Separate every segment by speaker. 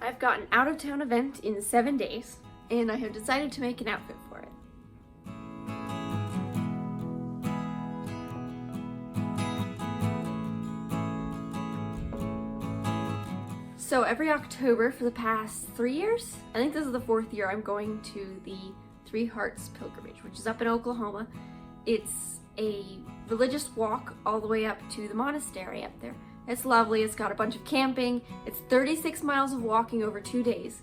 Speaker 1: I've got an out-of-town event in 7 days, and I have decided to make an outfit for it. So every October for the past 3 years, I think this is the 4th year, I'm going to the Three Hearts Pilgrimage, which is up in Oklahoma. It's a religious walk all the way up to the monastery up there. It's lovely, it's got a bunch of camping, it's 36 miles of walking over 2 days.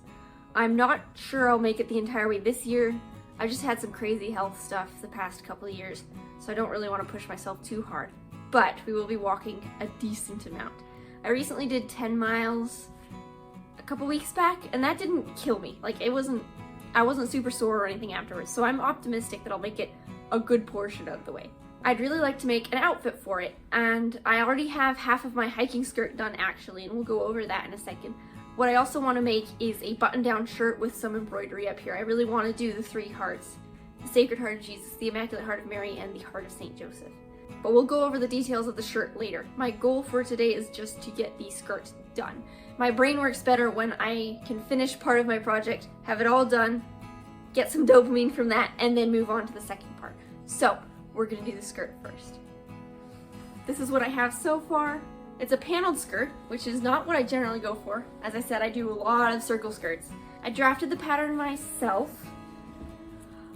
Speaker 1: I'm not sure I'll make it the entire way this year. I've just had some crazy health stuff the past couple of years, so I don't really want to push myself too hard. But we will be walking a decent amount. I recently did 10 miles a couple weeks back, and that didn't kill me. Like, I wasn't super sore or anything afterwards, so I'm optimistic that I'll make it a good portion of the way. I'd really like to make an outfit for it, and I already have half of my hiking skirt done actually, and we'll go over that in a second. What I also want to make is a button-down shirt with some embroidery up here. I really want to do the 3 hearts: the Sacred Heart of Jesus, the Immaculate Heart of Mary, and the Heart of Saint Joseph. But we'll go over the details of the shirt later. My goal for today is just to get the skirt done. My brain works better when I can finish part of my project, have it all done, get some dopamine from that, and then move on to the second part. So, we're gonna do the skirt first. This is what I have so far. It's a paneled skirt, which is not what I generally go for. As I said, I do a lot of circle skirts. I drafted the pattern myself.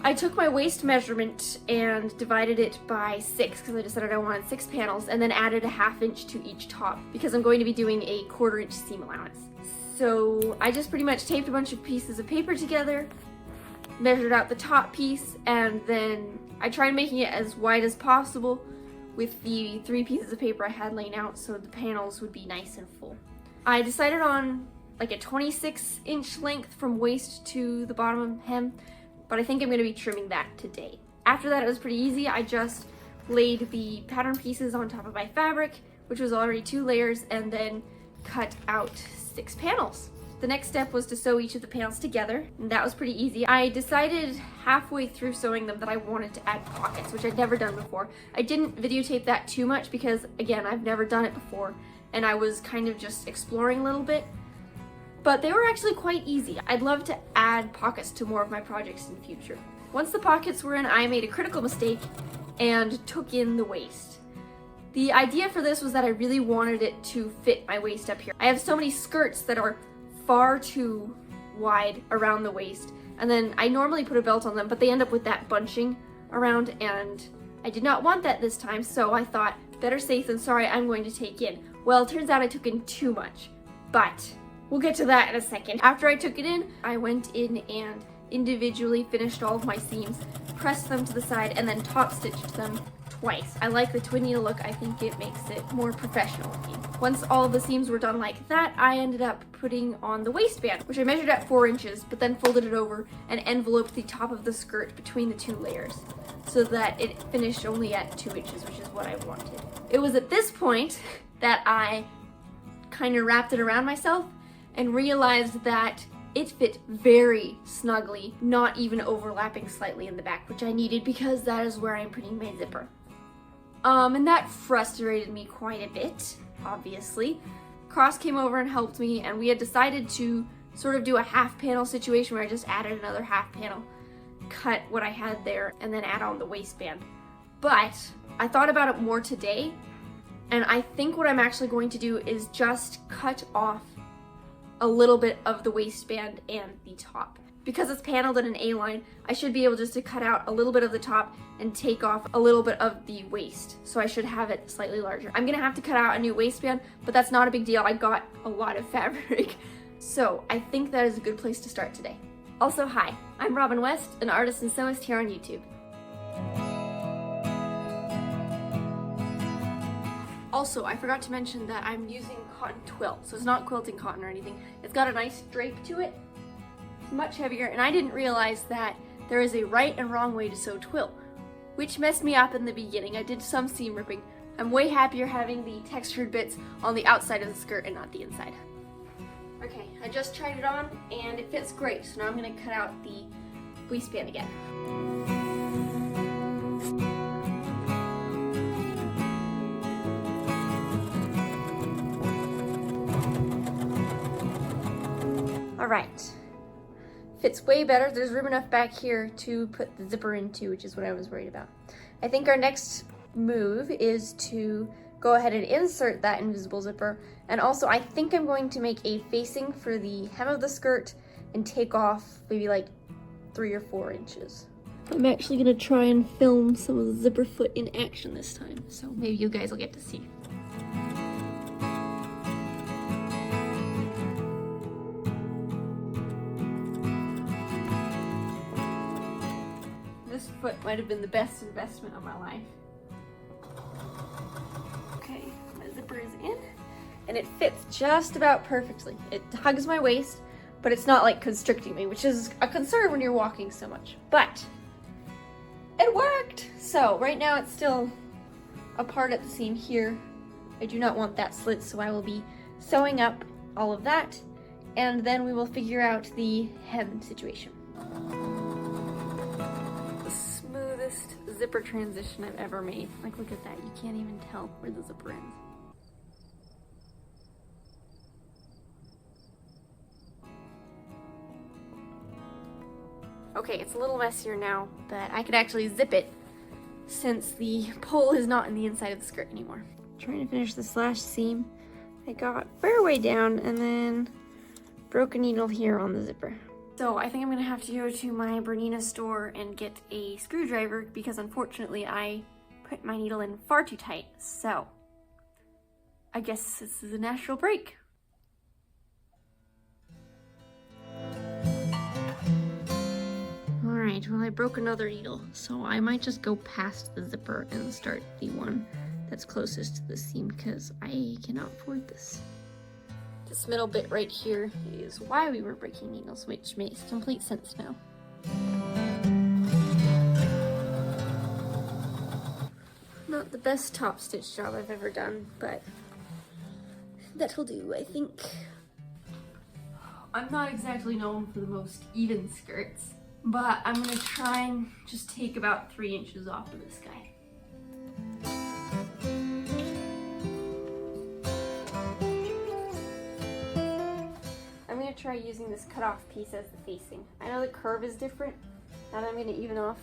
Speaker 1: I took my waist measurement and divided it by 6 because I decided I wanted 6 panels, and then added a 1/2 inch to each top because I'm going to be doing a 1/4 inch seam allowance. So I just pretty much taped a bunch of pieces of paper together, measured out the top piece, and then I tried making it as wide as possible with the 3 pieces of paper I had laying out so the panels would be nice and full. I decided on like a 26-inch length from waist to the bottom hem, but I think I'm going to be trimming that today. After that, it was pretty easy. I just laid the pattern pieces on top of my fabric, which was already 2 layers, and then cut out 6 panels. The next step was to sew each of the panels together, and that was pretty easy. I decided halfway through sewing them that I wanted to add pockets, which I'd never done before. I didn't videotape that too much because, again, I've never done it before, and I was kind of just exploring a little bit. But they were actually quite easy. I'd love to add pockets to more of my projects in the future. Once the pockets were in, I made a critical mistake and took in the waist. The idea for this was that I really wanted it to fit my waist up here. I have so many skirts that are far too wide around the waist, and then I normally put a belt on them, but they end up with that bunching around, and I did not want that this time, so I thought, better safe than sorry, I'm going to take in. Well, it turns out I took in too much, but we'll get to that in a second. After I took it in, I went in and individually finished all of my seams, pressed them to the side, and then top stitched them twice. I like the twin needle look. I think it makes it more professional looking. Once all of the seams were done like that, I ended up putting on the waistband, which I measured at 4 inches, but then folded it over and enveloped the top of the skirt between the 2 layers so that it finished only at 2 inches, which is what I wanted. It was at this point that I kind of wrapped it around myself and realized that it fit very snugly, not even overlapping slightly in the back, which I needed because that is where I'm putting my zipper. And that frustrated me quite a bit, obviously. Cross came over and helped me, and we had decided to sort of do a 1/2 panel situation where I just added another 1/2 panel, cut what I had there, and then add on the waistband. But I thought about it more today, and I think what I'm actually going to do is just cut off a little bit of the waistband and the top. Because it's paneled in an A-line, I should be able just to cut out a little bit of the top and take off a little bit of the waist. So I should have it slightly larger. I'm gonna have to cut out a new waistband, but that's not a big deal. I got a lot of fabric. So I think that is a good place to start today. Also, hi, I'm Robin West, an artist and sewist here on YouTube. Also, I forgot to mention that I'm using cotton twill, so it's not quilting cotton or anything. It's got a nice drape to it. It's much heavier, and I didn't realize that there is a right and wrong way to sew twill, which messed me up in the beginning. I did some seam ripping. I'm way happier having the textured bits on the outside of the skirt and not the inside. Okay, I just tried it on, and it fits great, so now I'm going to cut out the waistband again. All right. Fits way better. There's room enough back here to put the zipper into, which is what I was worried about. I think our next move is to go ahead and insert that invisible zipper. And also I think I'm going to make a facing for the hem of the skirt and take off maybe like 3 or 4 inches. I'm actually gonna try and film some of the zipper foot in action this time, so maybe you guys will get to see. This foot might have been the best investment of my life. Okay, my zipper is in, and it fits just about perfectly. It hugs my waist, but it's not like constricting me, which is a concern when you're walking so much. But it worked! So right now it's still apart at the seam here. I do not want that slit, so I will be sewing up all of that, and then we will figure out the hem situation. The smoothest zipper transition I've ever made. Like, look at that. You can't even tell where the zipper ends. Okay, it's a little messier now, but I could actually zip it since the pole is not in the inside of the skirt anymore. Trying to finish the slash seam. I got fair way down and then broke a needle here on the zipper. So I think I'm gonna have to go to my Bernina store and get a screwdriver because unfortunately I put my needle in far too tight. So I guess this is a natural break. Alright, well I broke another needle, so I might just go past the zipper and start the one that's closest to the seam because I cannot afford this. This middle bit right here is why we were breaking needles, which makes complete sense now. Not the best top stitch job I've ever done, but that'll do, I think. I'm not exactly known for the most even skirts, but I'm gonna try and just take about 3 inches off of this guy. I'm gonna try using this cut-off piece as the facing. I know the curve is different, and I'm gonna even off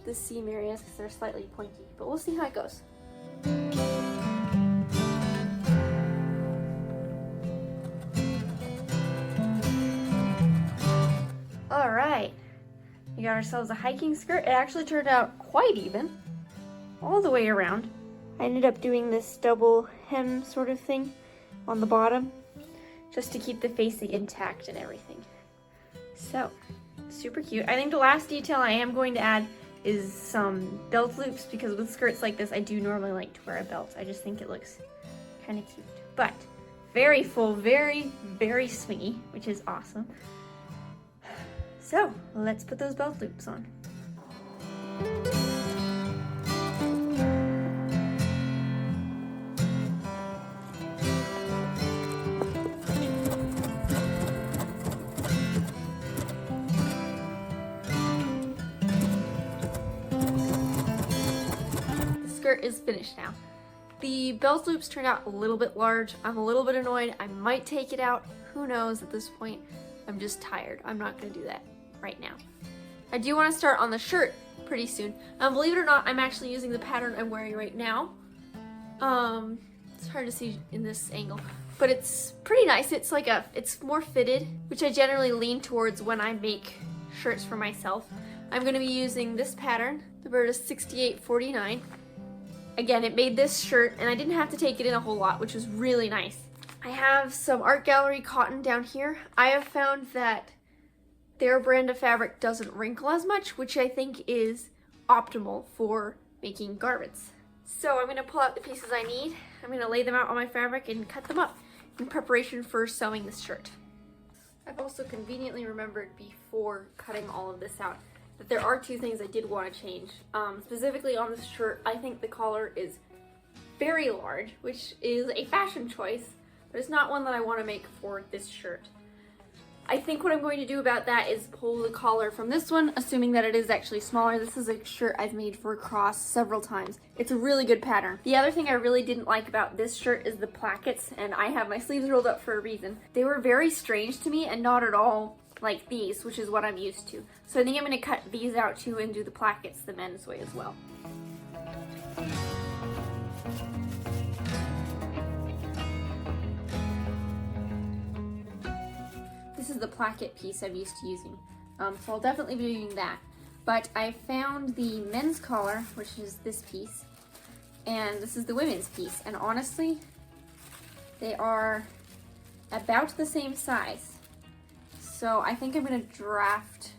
Speaker 1: the seam areas because they're slightly pointy, but we'll see how it goes. All right, we got ourselves a hiking skirt. It actually turned out quite even, all the way around. I ended up doing this double hem sort of thing on the bottom, just to keep the facing intact and everything. So, super cute. I think the last detail I am going to add is some belt loops, because with skirts like this, I do normally like to wear a belt. I just think it looks kind of cute. But, very full, very, very swingy, which is awesome. So, let's put those belt loops on. The skirt is finished now. The belt loops turned out a little bit large. I'm a little bit annoyed. I might take it out. Who knows at this point? I'm just tired. I'm not gonna do that right now. I do want to start on the shirt pretty soon. Believe it or not, I'm actually using the pattern I'm wearing right now. It's hard to see in this angle, but it's pretty nice. It's like it's more fitted, which I generally lean towards when I make shirts for myself. I'm going to be using this pattern. The bird is 6849. Again, it made this shirt, and I didn't have to take it in a whole lot, which was really nice. I have some Art Gallery cotton down here. I have found that their brand of fabric doesn't wrinkle as much, which I think is optimal for making garments. So I'm going to pull out the pieces I need. I'm going to lay them out on my fabric and cut them up in preparation for sewing this shirt. I've also conveniently remembered before cutting all of this out that there are 2 things I did want to change. Specifically on this shirt, I think the collar is very large, which is a fashion choice, but it's not one that I want to make for this shirt. I think what I'm going to do about that is pull the collar from this one, assuming that it is actually smaller. This is a shirt I've made for a cross several times. It's a really good pattern. The other thing I really didn't like about this shirt is the plackets, and I have my sleeves rolled up for a reason. They were very strange to me and not at all like these, which is what I'm used to. So I think I'm going to cut these out too and do the plackets the men's way as well. This is the placket piece I'm used to using, so I'll definitely be doing that. But I found the men's collar, which is this piece, and this is the women's piece, and honestly, they are about the same size. So I think I'm gonna draft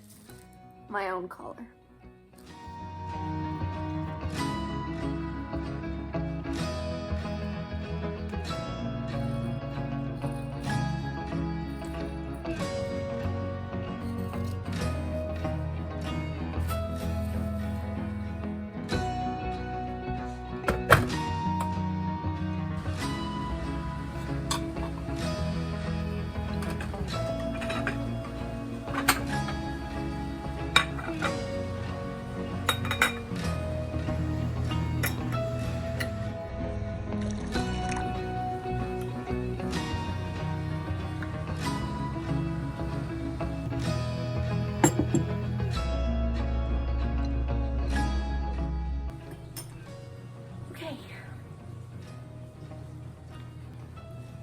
Speaker 1: my own collar.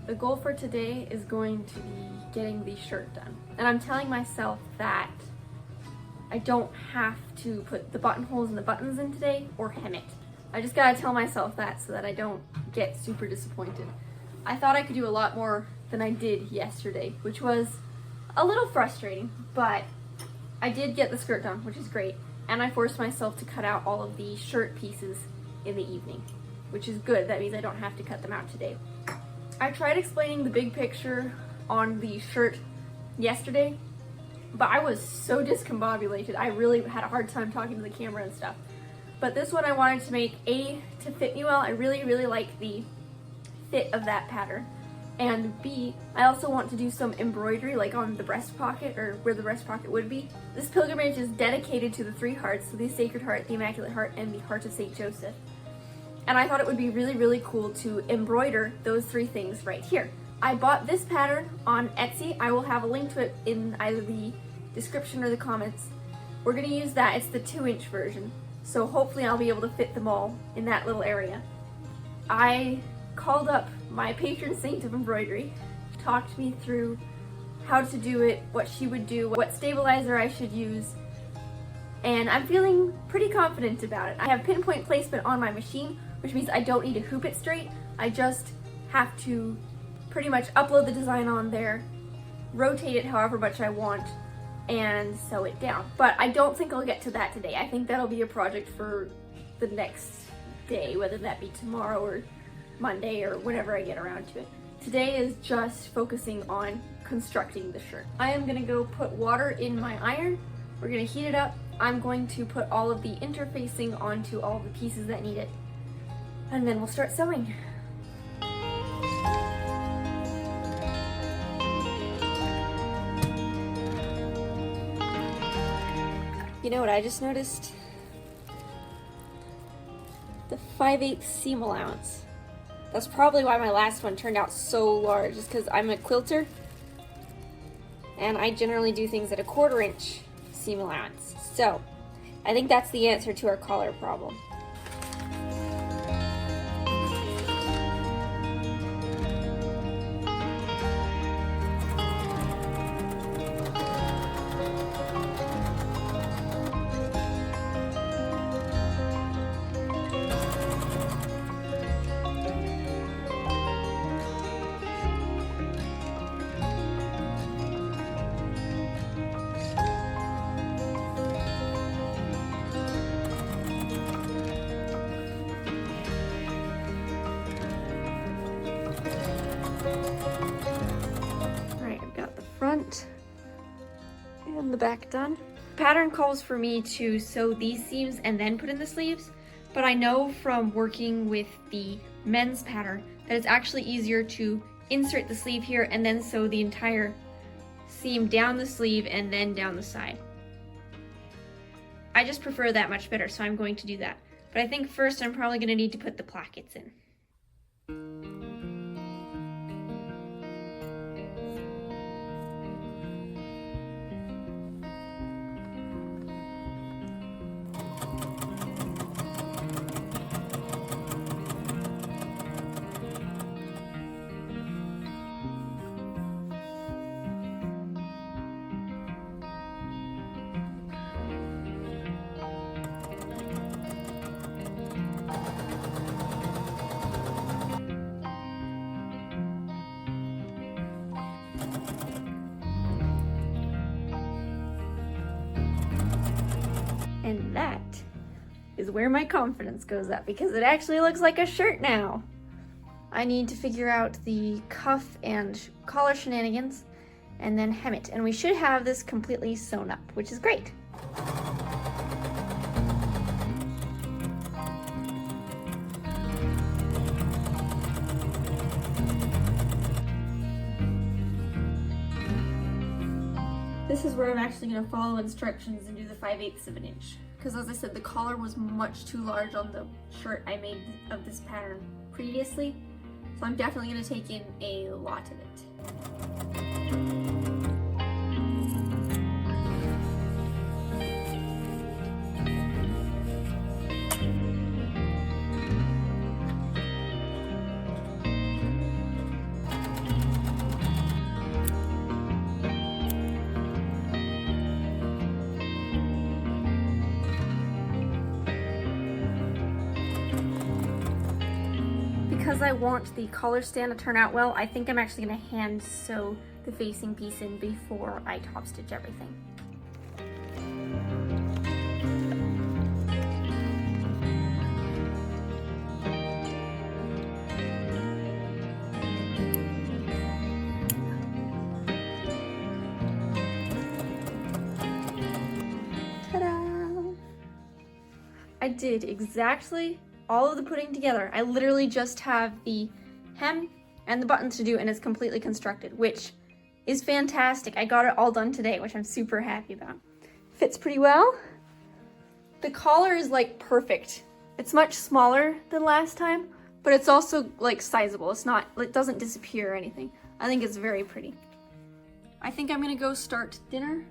Speaker 1: The goal for today is going to be getting the shirt done. And I'm telling myself that I don't have to put the buttonholes and the buttons in today or hem it. I just gotta tell myself that so that I don't get super disappointed. I thought I could do a lot more than I did yesterday, which was a little frustrating, but I did get the skirt done, which is great. And I forced myself to cut out all of the shirt pieces in the evening, which is good. That means I don't have to cut them out today. I tried explaining the big picture on the shirt yesterday, but I was so discombobulated. I really had a hard time talking to the camera and stuff. But this one I wanted to make A, to fit me well. I really, really like the fit of that pattern. And B, I also want to do some embroidery like on the breast pocket, or where the breast pocket would be. This pilgrimage is dedicated to the three hearts, so the Sacred Heart, the Immaculate Heart, and the Heart of St. Joseph. And I thought it would be really, really cool to embroider those three things right here. I bought this pattern on Etsy. I will have a link to it in either the description or the comments. We're gonna use that. It's the 2-inch version. So hopefully I'll be able to fit them all in that little area. I called up my patron saint of embroidery, talked me through how to do it, what she would do, what stabilizer I should use, and I'm feeling pretty confident about it. I have pinpoint placement on my machine, which means I don't need to hoop it straight. I just have to pretty much upload the design on there, rotate it however much I want, and sew it down. But I don't think I'll get to that today. I think that'll be a project for the next day, whether that be tomorrow or Monday or whenever I get around to it. Today is just focusing on constructing the shirt. I am gonna go put water in my iron. We're gonna heat it up. I'm going to put all of the interfacing onto all the pieces that need it, and then we'll start sewing. You know what I just noticed? The 5/8 seam allowance. That's probably why my last one turned out so large, is because I'm a quilter and I generally do things at a 1/4 inch seam allowance. So I think that's the answer to our collar problem. Front and the back done. Pattern calls for me to sew these seams and then put in the sleeves, but I know from working with the men's pattern that it's actually easier to insert the sleeve here and then sew the entire seam down the sleeve and then down the side. I just prefer that much better, so I'm going to do that. But I think first I'm probably going to need to put the plackets in. And that is where my confidence goes up, because it actually looks like a shirt now. I need to figure out the cuff and collar shenanigans and then hem it. And we should have this completely sewn up, which is great. This is where I'm actually going to follow instructions and do the 5/8 of an inch. Because as I said, the collar was much too large on the shirt I made of this pattern previously. So I'm definitely going to take in a lot of it. Because I want the collar stand to turn out well, I think I'm actually going to hand sew the facing piece in before I top stitch everything. Ta-da! I did exactly all of the putting together. I literally just have the hem and the buttons to do, and it's completely constructed, which is fantastic. I got it all done today, which I'm super happy about. Fits pretty well. The collar is like perfect. It's much smaller than last time, but it's also like sizable. It doesn't disappear or anything. I think it's very pretty. I think I'm gonna go start dinner.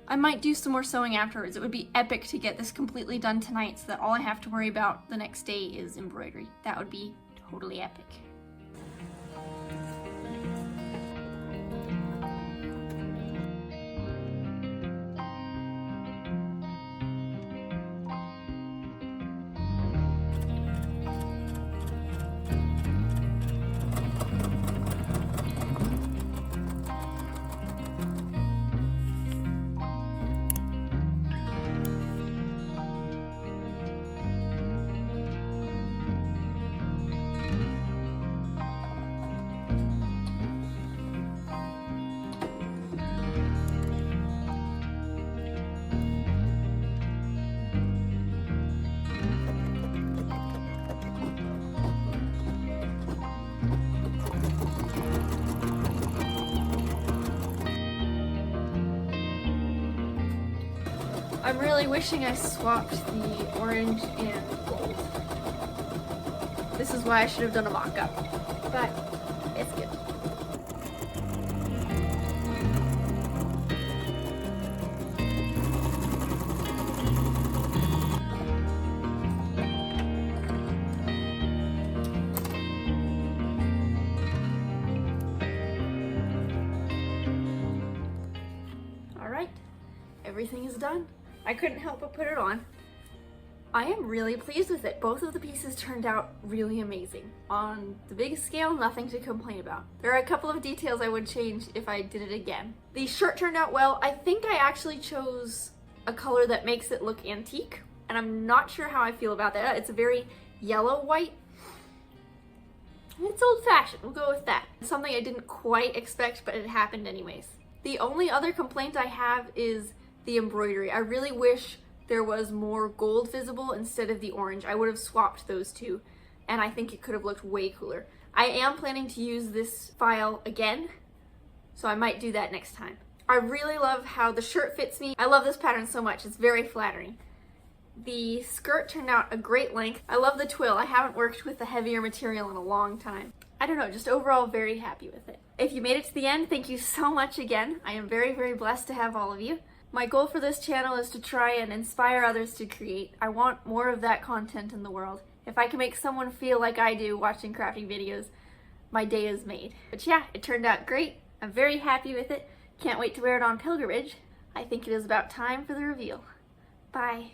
Speaker 1: I might do some more sewing afterwards. It would be epic to get this completely done tonight so that all I have to worry about the next day is embroidery. That would be totally epic. I'm really wishing I swapped the orange and gold. This is why I should have done a mock-up, but it's good. All right, everything is done. I couldn't help but put it on. I am really pleased with it. Both of the pieces turned out really amazing. On the big scale, nothing to complain about. There are a couple of details I would change if I did it again. The shirt turned out well. I think I actually chose a color that makes it look antique, and I'm not sure how I feel about that. It's a very yellow white. It's old-fashioned, we'll go with that. It's something I didn't quite expect, but it happened anyways. The only other complaint I have is the embroidery. I really wish there was more gold visible instead of the orange. I would have swapped those two, and I think it could have looked way cooler. I am planning to use this file again so I might do that next time. I really love how the shirt fits me. I love this pattern so much. It's very flattering. The skirt turned out a great length. I love the twill. I haven't worked with a heavier material in a long time. I don't know, just overall very happy with it. If you made it to the end, thank you so much again. I am very, very blessed to have all of you. My goal for this channel is to try and inspire others to create. I want more of that content in the world. If I can make someone feel like I do watching crafting videos, my day is made. But yeah, it turned out great. I'm very happy with it. Can't wait to wear it on pilgrimage. I think it is about time for the reveal. Bye.